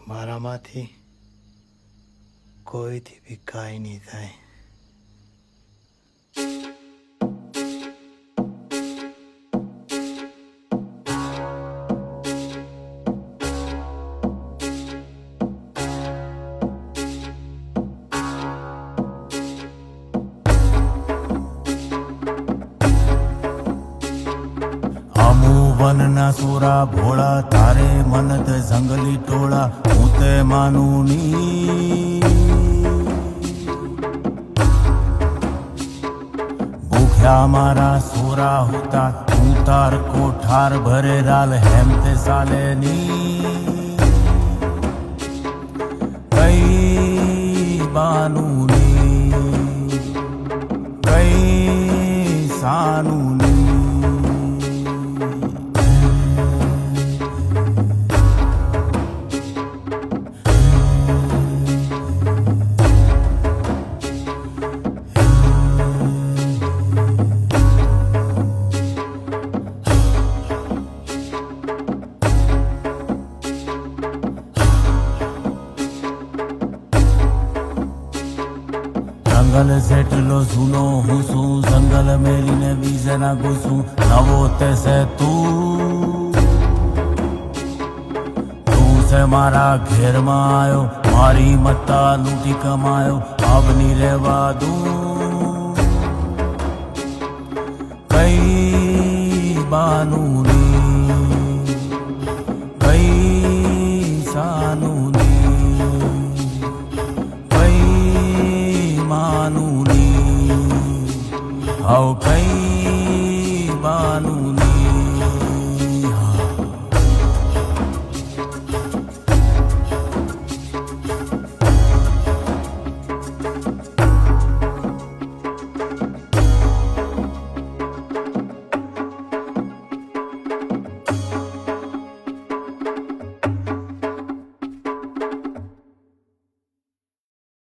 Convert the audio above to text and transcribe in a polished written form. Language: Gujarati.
મારામાંથી કોઈથી બી કાંઈ નહીં થાય. વનના સોરા ભોળા તારે મનત જંગલી ટોળા હું તે માનું ની. ભૂખ્યા મારા સોરા હોતા તું તાર કોઠાર ભરે રાલ હેમ તે સાલે ની. કઈ બાનું ની કઈ સાનું ની. જંગલ જેટલો જૂનો હું છું, જંગલ મેલીને બીજના ઘૂસું. નવો તે છે તું છે મારા ઘેરમાં આવ્યો, મારી મત્તા લૂંટી કમાયો. આવની રહેવા દઉં કઈ બાનું ની કઈ સાનું.